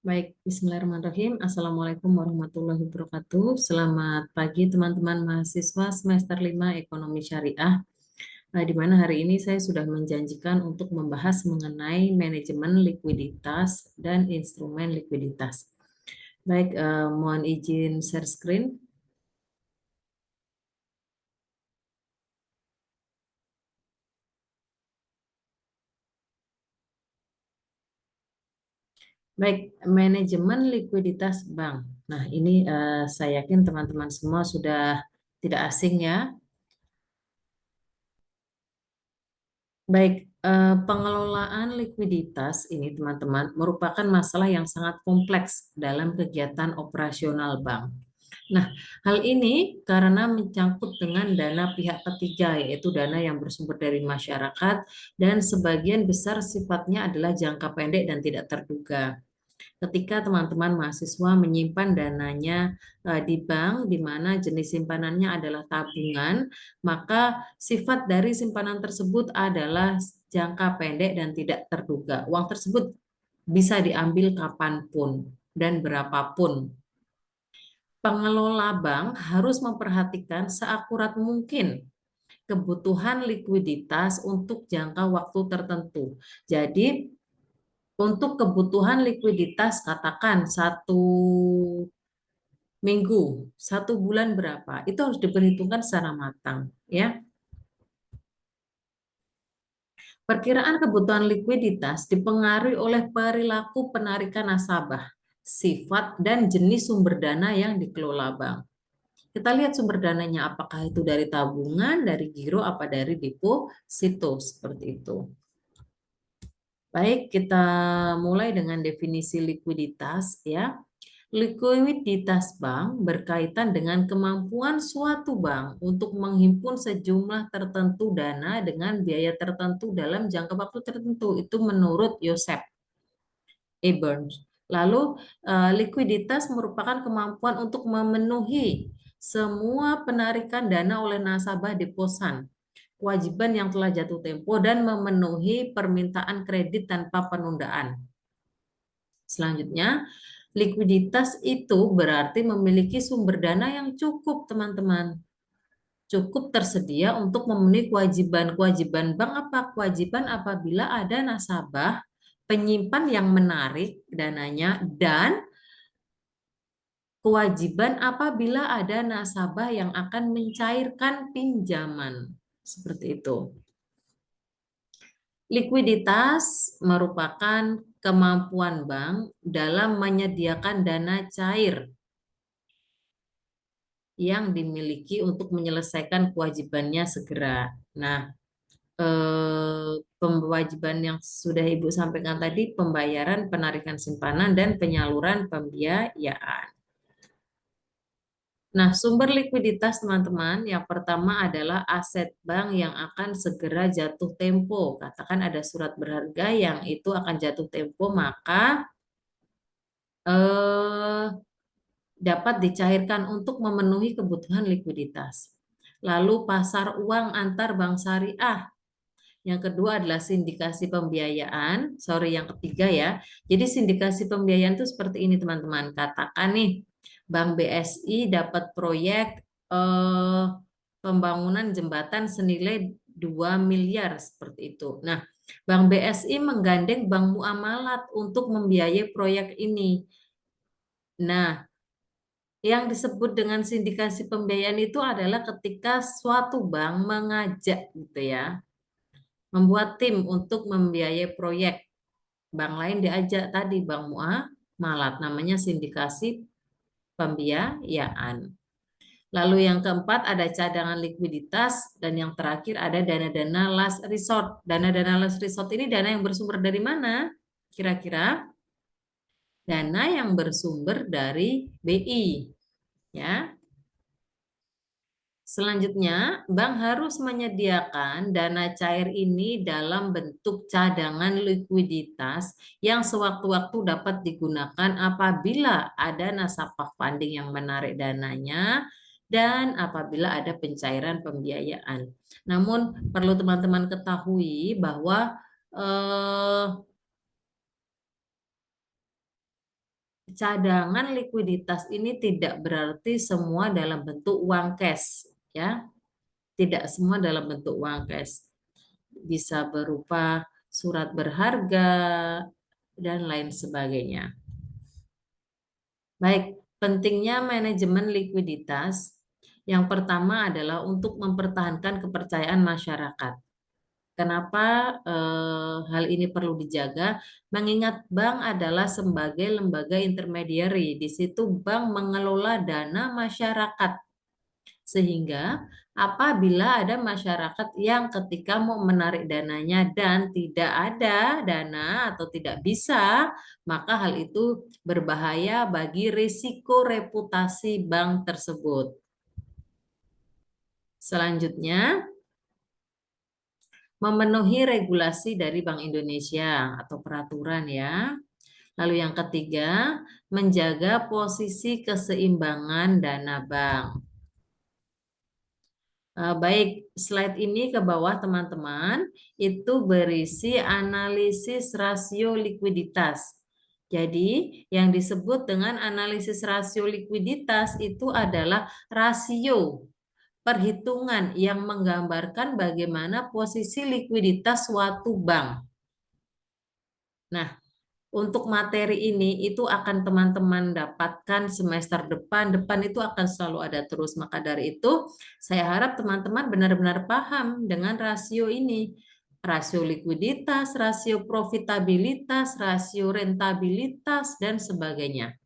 Baik, Bismillahirrahmanirrahim. Assalamualaikum warahmatullahi wabarakatuh. Selamat pagi teman-teman mahasiswa semester 5 Ekonomi Syariah. Di mana hari ini saya sudah menjanjikan untuk membahas mengenai manajemen likuiditas dan instrumen likuiditas. Baik, mohon izin share screen. Baik, manajemen likuiditas bank. Nah, ini saya yakin teman-teman semua sudah tidak asing ya. Baik, pengelolaan likuiditas ini teman-teman merupakan masalah yang sangat kompleks dalam kegiatan operasional bank. Nah, hal ini karena mencangkut dengan dana pihak ketiga, yaitu dana yang bersumber dari masyarakat dan sebagian besar sifatnya adalah jangka pendek dan tidak terduga. Ketika teman-teman mahasiswa menyimpan dananya di bank, di mana jenis simpanannya adalah tabungan, maka sifat dari simpanan tersebut adalah jangka pendek dan tidak terduga. Uang tersebut bisa diambil kapanpun dan berapapun. Pengelola bank harus memperhatikan seakurat mungkin kebutuhan likuiditas untuk jangka waktu tertentu. Jadi, untuk kebutuhan likuiditas, katakan 1 minggu, 1 bulan berapa, itu harus diperhitungkan secara matang, ya. Perkiraan kebutuhan likuiditas dipengaruhi oleh perilaku penarikan nasabah, sifat dan jenis sumber dana yang dikelola bank. Kita lihat sumber dananya, apakah itu dari tabungan, dari giro, apa dari deposito, seperti itu. Baik, kita mulai dengan definisi likuiditas, ya. Likuiditas bank berkaitan dengan kemampuan suatu bank untuk menghimpun sejumlah tertentu dana dengan biaya tertentu dalam jangka waktu tertentu. Itu menurut Joseph E. Burns. Lalu, likuiditas merupakan kemampuan untuk memenuhi semua penarikan dana oleh nasabah deposan, kewajiban yang telah jatuh tempo, dan memenuhi permintaan kredit tanpa penundaan. Selanjutnya, likuiditas itu berarti memiliki sumber dana yang cukup, teman-teman. Cukup tersedia untuk memenuhi kewajiban-kewajiban bank. Apa kewajiban? Apabila ada nasabah penyimpan yang menarik dananya, dan kewajiban apabila ada nasabah yang akan mencairkan pinjaman. Seperti itu. Likuiditas merupakan kemampuan bank dalam menyediakan dana cair yang dimiliki untuk menyelesaikan kewajibannya segera. Nah, kewajiban yang sudah Ibu sampaikan tadi, pembayaran, penarikan simpanan, dan penyaluran pembiayaan. Nah, sumber likuiditas teman-teman, yang pertama adalah aset bank yang akan segera jatuh tempo. Katakan ada surat berharga yang itu akan jatuh tempo, maka eh, dapat dicairkan untuk memenuhi kebutuhan likuiditas. Lalu pasar uang antar bank syariah. Yang kedua adalah sindikasi pembiayaan. Sorry, yang ketiga ya. Jadi sindikasi pembiayaan itu seperti ini teman-teman. Katakan nih, Bank BSI dapat proyek eh, pembangunan jembatan senilai 2 miliar seperti itu. Nah, Bank BSI menggandeng Bank Muamalat untuk membiayai proyek ini. Nah, yang disebut dengan sindikasi pembiayaan itu adalah ketika suatu bank mengajak gitu ya, membuat tim untuk membiayai proyek. Bank lain diajak tadi, Bank Muamalat, namanya sindikasi pembiayaan. Lalu yang keempat ada cadangan likuiditas, dan yang terakhir ada dana-dana last resort. Dana-dana last resort ini dana yang bersumber dari mana? Kira-kira dana yang bersumber dari BI, ya. Selanjutnya, bank harus menyediakan dana cair ini dalam bentuk cadangan likuiditas yang sewaktu-waktu dapat digunakan apabila ada nasabah funding yang menarik dananya dan apabila ada pencairan pembiayaan. Namun, perlu teman-teman ketahui bahwa eh, cadangan likuiditas ini tidak berarti semua dalam bentuk uang cash, ya. Tidak semua dalam bentuk uang cash. Bisa berupa surat berharga dan lain sebagainya. Baik, pentingnya manajemen likuiditas. Yang pertama adalah untuk mempertahankan kepercayaan masyarakat. Kenapa hal ini perlu dijaga? Mengingat bank adalah sebagai lembaga intermediary. Di situ bank mengelola dana masyarakat. Sehingga apabila ada masyarakat yang ketika mau menarik dananya dan tidak ada dana atau tidak bisa, maka hal itu berbahaya bagi risiko reputasi bank tersebut. Selanjutnya, memenuhi regulasi dari Bank Indonesia atau peraturan ya. Lalu yang ketiga, menjaga posisi keseimbangan dana bank. Baik, slide ini ke bawah teman-teman, itu berisi analisis rasio likuiditas. Jadi, yang disebut dengan analisis rasio likuiditas itu adalah rasio perhitungan yang menggambarkan bagaimana posisi likuiditas suatu bank. Nah, untuk materi ini itu akan teman-teman dapatkan semester depan itu akan selalu ada terus. Maka dari itu, saya harap teman-teman benar-benar paham dengan rasio ini. Rasio likuiditas, rasio profitabilitas, rasio rentabilitas, dan sebagainya.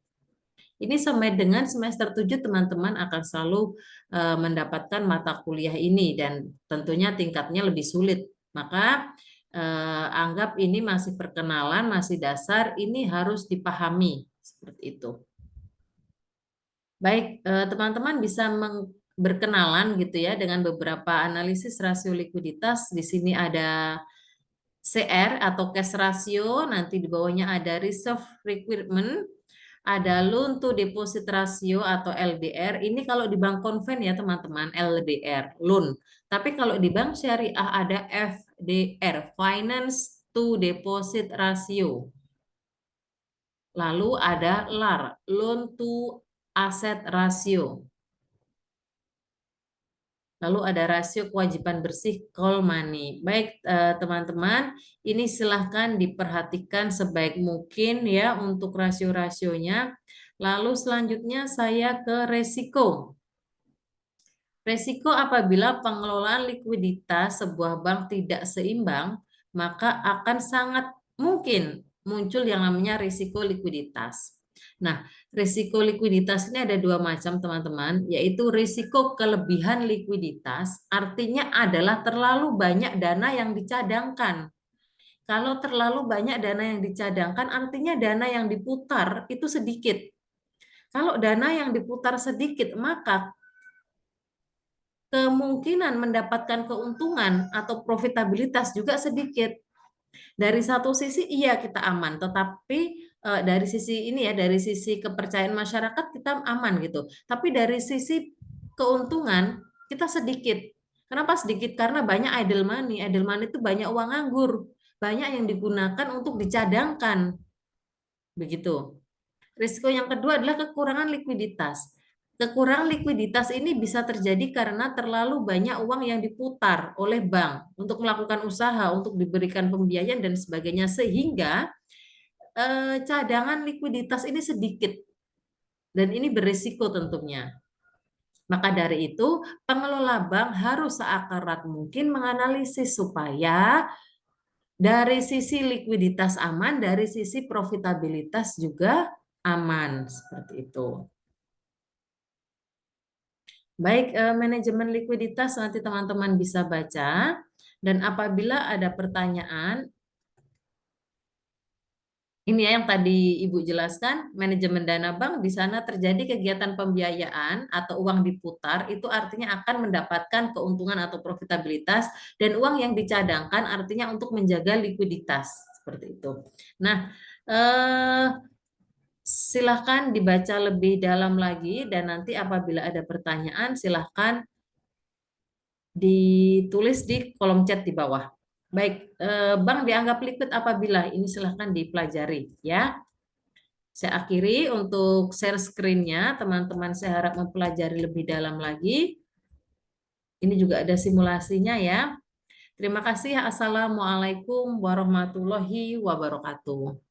Ini sampai dengan semester 7 teman-teman akan selalu mendapatkan mata kuliah ini dan tentunya tingkatnya lebih sulit. Maka anggap ini masih perkenalan, masih dasar, ini harus dipahami seperti itu. Baik, teman-teman bisa berkenalan gitu ya dengan beberapa analisis rasio likuiditas. Di sini ada CR atau cash ratio, nanti di bawahnya ada reserve requirement, ada loan to deposit ratio atau LDR. Ini kalau di bank konven ya teman-teman, LDR, loan. Tapi kalau di bank syariah ada FDR, finance to deposit ratio. Lalu ada LAR, loan to asset ratio. Lalu ada rasio kewajiban bersih call money. Baik teman-teman, ini silahkan diperhatikan sebaik mungkin ya untuk rasio-rasionya. Lalu selanjutnya saya ke resiko. Resiko apabila pengelolaan likuiditas sebuah bank tidak seimbang, maka akan sangat mungkin muncul yang namanya risiko likuiditas. Nah, risiko likuiditas ini ada dua macam teman-teman, yaitu risiko kelebihan likuiditas, artinya adalah terlalu banyak dana yang dicadangkan. Kalau terlalu banyak dana yang dicadangkan, artinya dana yang diputar itu sedikit. Kalau dana yang diputar sedikit, maka kemungkinan mendapatkan keuntungan atau profitabilitas juga sedikit. Dari satu sisi iya kita aman, tetapi dari sisi ini ya, dari sisi kepercayaan masyarakat kita aman gitu. Tapi dari sisi keuntungan kita sedikit. Kenapa sedikit? Karena banyak idle money. Idle money itu banyak uang nganggur, banyak yang digunakan untuk dicadangkan. Begitu. Risiko yang kedua adalah kekurangan likuiditas. Kekurangan likuiditas ini bisa terjadi karena terlalu banyak uang yang diputar oleh bank untuk melakukan usaha, untuk diberikan pembiayaan dan sebagainya, sehingga cadangan likuiditas ini sedikit dan ini berisiko tentunya. Maka dari itu, pengelola bank harus seakurat mungkin menganalisis supaya dari sisi likuiditas aman, dari sisi profitabilitas juga aman, seperti itu. Baik, manajemen likuiditas nanti teman-teman bisa baca. Dan apabila ada pertanyaan, ini ya yang tadi Ibu jelaskan, manajemen dana bank di sana terjadi kegiatan pembiayaan atau uang diputar, itu artinya akan mendapatkan keuntungan atau profitabilitas, dan uang yang dicadangkan artinya untuk menjaga likuiditas, seperti itu. Nah, silahkan dibaca lebih dalam lagi, dan nanti apabila ada pertanyaan, silahkan ditulis di kolom chat di bawah. Baik, bank dianggap liquid apabila ini silahkan dipelajari ya. Saya akhiri untuk share screen-nya. Teman-teman saya harap mempelajari lebih dalam lagi. Ini juga ada simulasinya ya. Terima kasih. Assalamualaikum warahmatullahi wabarakatuh.